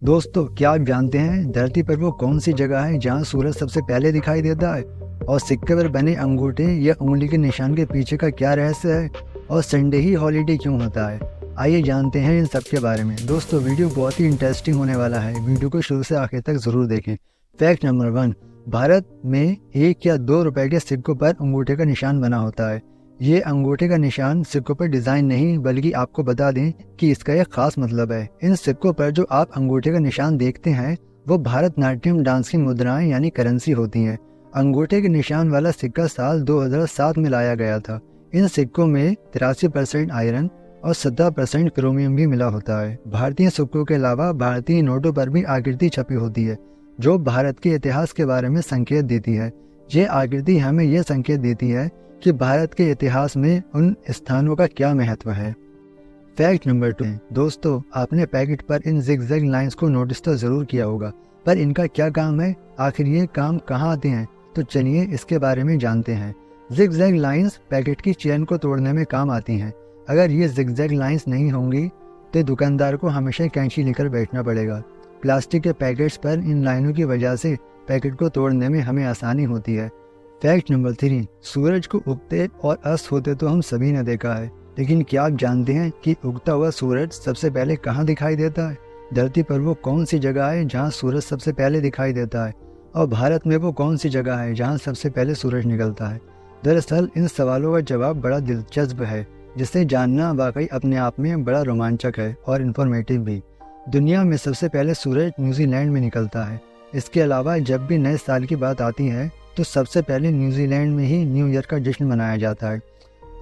दोस्तों, क्या आप जानते हैं धरती पर वो कौन सी जगह है जहां सूरज सबसे पहले दिखाई देता है? और सिक्के पर बने अंगूठे या उंगली के निशान के पीछे का क्या रहस्य है? और संडे ही हॉलीडे क्यों होता है? आइए जानते हैं इन सब के बारे में। दोस्तों, वीडियो बहुत ही इंटरेस्टिंग होने वाला है। वीडियो को शुरू से आखिर तक जरूर देखें। फैक्ट नंबर 1, भारत में 1 या 2 रुपए के सिक्कों पर अंगूठे का निशान बना होता है। ये अंगूठे का निशान सिक्कों पर डिजाइन नहीं, बल्कि आपको बता दें कि इसका एक खास मतलब है। इन सिक्कों पर जो आप अंगूठे का निशान देखते हैं वो भारतनाट्यम डांस की मुद्राएं यानी करेंसी होती हैं। अंगूठे के निशान वाला सिक्का साल 2007 में लाया गया था। इन सिक्कों में 83% आयरन और 17% क्रोमियम भी मिला होता है। भारतीय सिक्कों के अलावा भारतीय नोटों पर भी आकृति छपी होती है जो भारत के इतिहास के बारे में संकेत देती है। ये आकृति हमें यह संकेत देती है कि भारत के इतिहास में उन स्थानों का क्या महत्व है। फैक्ट नंबर 2, दोस्तों, आपने पैकेट पर इन जिगजैग लाइंस को नोटिस तो जरूर किया होगा, पर इनका क्या काम है? आखिर ये काम कहाँ आते हैं? तो चलिए इसके बारे में जानते हैं। जिगजैग लाइंस पैकेट की चेन को तोड़ने में काम आती हैं। अगर ये जिगजैग लाइंस नहीं होंगी तो दुकानदार को हमेशा कैंची लेकर बैठना पड़ेगा। प्लास्टिक के पैकेट्स पर इन लाइनों की वजह से पैकेट को तोड़ने में हमें आसानी होती है। फैक्ट नंबर 3, सूरज को उगते और अस्त होते तो हम सभी ने देखा है, लेकिन क्या आप जानते हैं कि उगता हुआ सूरज सबसे पहले कहाँ दिखाई देता है? धरती पर वो कौन सी जगह है जहाँ सूरज सबसे पहले दिखाई देता है? और भारत में वो कौन सी जगह है जहाँ सबसे पहले सूरज निकलता है? दरअसल इन सवालों का जवाब बड़ा दिलचस्प है, जिसे जानना वाकई अपने आप में बड़ा रोमांचक है और इन्फॉर्मेटिव भी। दुनिया में सबसे पहले सूरज न्यूजीलैंड में निकलता है। इसके अलावा जब भी नए साल की बात आती है तो सबसे पहले न्यूजीलैंड में ही न्यू ईयर का जश्न मनाया जाता है।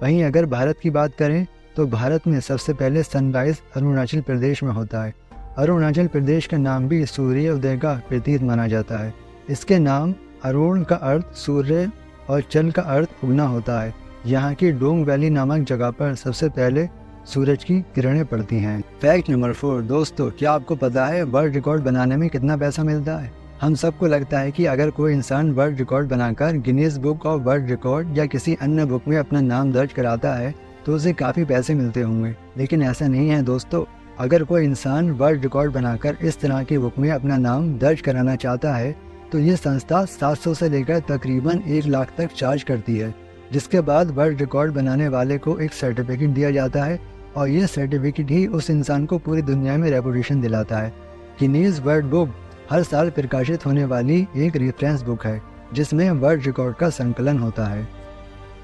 वहीं अगर भारत की बात करें तो भारत में सबसे पहले सनराइज अरुणाचल प्रदेश में होता है। अरुणाचल प्रदेश का नाम भी सूर्य उदय का प्रतीक माना जाता है। इसके नाम अरुण का अर्थ सूर्य और चल का अर्थ उगना होता है। यहाँ की डोंग वैली नामक जगह पर सबसे पहले सूरज की किरणें पड़ती हैं। फैक्ट नंबर 4, दोस्तों, क्या आपको पता है वर्ल्ड रिकॉर्ड बनाने में कितना पैसा मिलता है? हम सबको लगता है कि अगर कोई इंसान वर्ल्ड रिकॉर्ड बनाकर Guinness book of world record या किसी अन्य बुक में अपना नाम दर्ज कराता है तो उसे काफ़ी पैसे मिलते होंगे, लेकिन ऐसा नहीं है दोस्तों। अगर कोई इंसान वर्ल्ड रिकॉर्ड बनाकर इस तरह की बुक में अपना नाम दर्ज कराना चाहता है तो ये संस्था 700 से लेकर तकरीबन 1 लाख तक चार्ज करती है, जिसके बाद वर्ल्ड रिकॉर्ड बनाने वाले को एक सर्टिफिकेट दिया जाता है और ये सर्टिफिकेट ही उस इंसान को पूरी दुनिया में रेपुटेशन दिलाता है। गिनीज वर्ल्ड बुक हर साल प्रकाशित होने वाली एक रेफरेंस बुक है जिसमें वर्ल्ड रिकॉर्ड का संकलन होता है।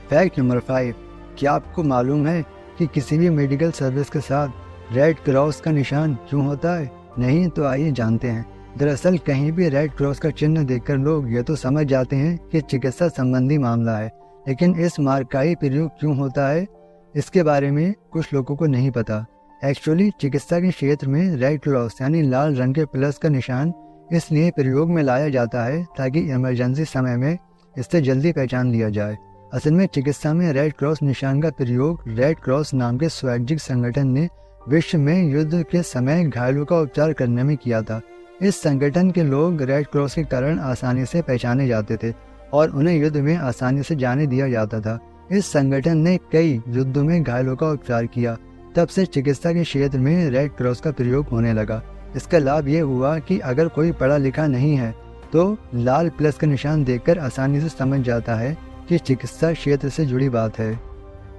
फैक्ट नंबर 5, क्या आपको मालूम है कि किसी भी मेडिकल सर्विस के साथ रेड क्रॉस का निशान क्यों होता है? नहीं तो आइए जानते हैं। दरअसल कहीं भी रेड क्रॉस का चिन्ह देखकर लोग ये तो समझ जाते हैं कि चिकित्सा संबंधी मामला है, लेकिन इस मार्क का ही प्रयोग क्यों होता है इसके बारे में कुछ लोगों को नहीं पता। एक्चुअली चिकित्सा के क्षेत्र में रेड क्रॉस यानी लाल रंग के प्लस का निशान इसलिए प्रयोग में लाया जाता है ताकि इमरजेंसी समय में इससे जल्दी पहचान लिया जाए। असल में चिकित्सा में रेड क्रॉस निशान का प्रयोग रेड क्रॉस नाम के स्वैच्छिक संगठन ने विश्व में युद्ध के समय घायलों का उपचार करने में किया था। इस संगठन के लोग रेड क्रॉस के कारण आसानी से पहचाने जाते थे और उन्हें युद्ध में आसानी से जाने दिया जाता था। इस संगठन ने कई युद्धों में घायलों का उपचार किया। तब से चिकित्सा के क्षेत्र में रेड क्रॉस का प्रयोग होने लगा। इसका लाभ ये हुआ कि अगर कोई पढ़ा लिखा नहीं है तो लाल प्लस का निशान देखकर आसानी से समझ जाता है कि चिकित्सा क्षेत्र से जुड़ी बात है।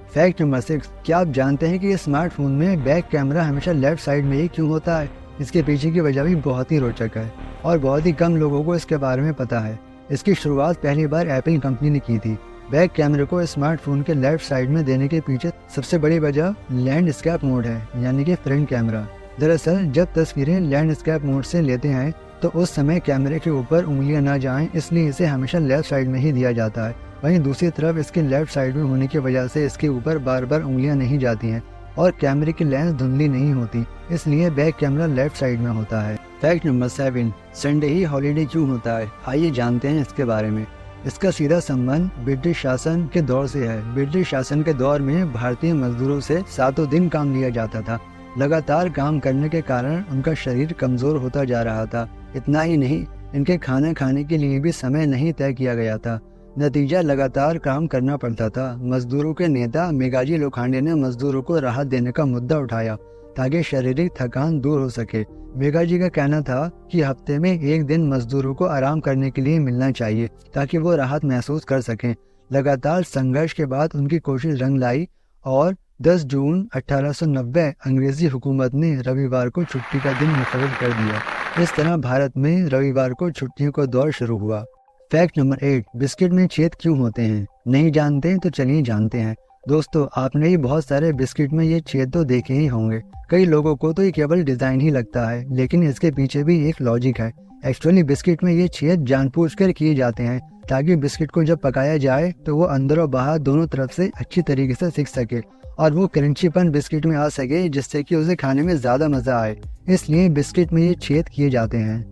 फैक्ट नंबर 6, क्या आप जानते हैं कि स्मार्टफोन में बैक कैमरा हमेशा लेफ्ट साइड में ही क्यों होता है? इसके पीछे की वजह भी बहुत ही रोचक है और बहुत ही कम लोगों को इसके बारे में पता है। इसकी शुरुआत पहली बार एप्पल कंपनी ने की थी। बैक कैमरे को स्मार्टफोन के लेफ्ट साइड में देने के पीछे सबसे बड़ी वजह लैंडस्केप मोड है, यानी कि फ्रंट कैमरा। दरअसल जब तस्वीरें लैंडस्केप मोड से लेते हैं तो उस समय कैमरे के ऊपर उंगलियां ना जाएं, इसलिए इसे हमेशा लेफ्ट साइड में ही दिया जाता है। वहीं दूसरी तरफ इसके लेफ्ट साइड में होने की वजह से इसके ऊपर बार बार उंगलियां नहीं जाती हैं और कैमरे की लेंस धुंधली नहीं होती, इसलिए बैक कैमरा लेफ्ट साइड में होता है। फैक्ट नंबर 7, संडे ही हॉलीडे क्यों होता है? आइए जानते हैं इसके बारे में। इसका सीधा संबंध ब्रिटिश शासन के दौर से है। ब्रिटिश शासन के दौर में भारतीय मजदूरों से 7 दिन काम लिया जाता था। लगातार काम करने के कारण उनका शरीर कमजोर होता जा रहा था। इतना ही नहीं, इनके खाने खाने के लिए भी समय नहीं तय किया गया था। नतीजा लगातार काम करना पड़ता था। मजदूरों के नेता मेघाजी लोखंडे ने मजदूरों को राहत देने का मुद्दा उठाया, ताकि शारीरिक थकान दूर हो सके। वेगा जी का कहना था कि हफ्ते में एक दिन मजदूरों को आराम करने के लिए मिलना चाहिए ताकि वो राहत महसूस कर सकें। लगातार संघर्ष के बाद उनकी कोशिश रंग लाई और 10 जून 1890 अंग्रेजी हुकूमत ने रविवार को छुट्टी का दिन मुकर्रर कर दिया। इस तरह भारत में रविवार को छुट्टियों का दौर शुरू हुआ। फैक्ट नंबर 8, बिस्किट में छेद क्यों होते हैं? नहीं जानते तो चलिए जानते हैं। दोस्तों, आपने ही बहुत सारे बिस्किट में ये छेद तो देखे ही होंगे। कई लोगों को तो ये केवल डिजाइन ही लगता है, लेकिन इसके पीछे भी एक लॉजिक है। एक्चुअली बिस्किट में ये छेद जानबूझकर किए जाते हैं ताकि बिस्किट को जब पकाया जाए तो वो अंदर और बाहर दोनों तरफ से अच्छी तरीके से सिक सके और वो क्रंचीपन बिस्किट में आ सके, जिससे कि उसे खाने में ज्यादा मजा आए। इसलिए बिस्किट में ये छेद किए जाते हैं।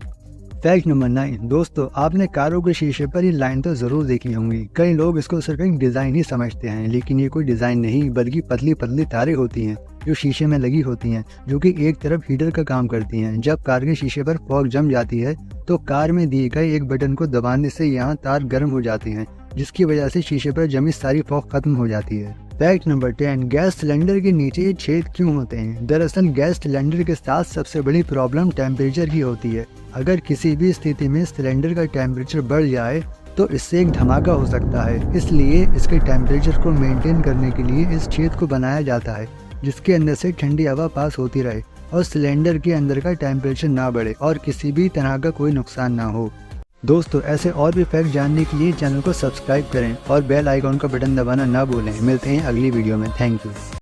फैक्ट नंबर 9, दोस्तों आपने कारों के शीशे पर ये लाइन तो जरूर देखी होंगी। कई लोग इसको सिर्फ एक डिजाइन ही समझते हैं, लेकिन ये कोई डिजाइन नहीं बल्कि पतली पतली तारें होती हैं जो शीशे में लगी होती हैं, जो कि एक तरफ हीटर का काम करती हैं। जब कार के शीशे पर फॉग जम जाती है तो कार में दिए गए एक बटन को दबाने से यहाँ तार गर्म हो जाती हैं, जिसकी वजह से शीशे पर जमी सारी फॉग खत्म हो जाती है। फैक्ट नंबर 10, गैस सिलेंडर के नीचे ये छेद क्यों होते हैं? दरअसल गैस सिलेंडर के साथ सबसे बड़ी प्रॉब्लम टेम्परेचर की होती है। अगर किसी भी स्थिति में सिलेंडर का टेम्परेचर बढ़ जाए तो इससे एक धमाका हो सकता है। इसलिए इसके टेम्परेचर को मेंटेन करने के लिए इस छेद को बनाया जाता है, जिसके अंदर से ठंडी हवा पास होती रहे और सिलेंडर के अंदर का टेम्परेचर ना बढ़े और किसी भी तरह का कोई नुकसान ना हो। दोस्तों, ऐसे और भी फैक्ट जानने के लिए चैनल को सब्सक्राइब करें और बेल आइकॉन का बटन दबाना ना भूलें। मिलते हैं अगली वीडियो में। Thank you.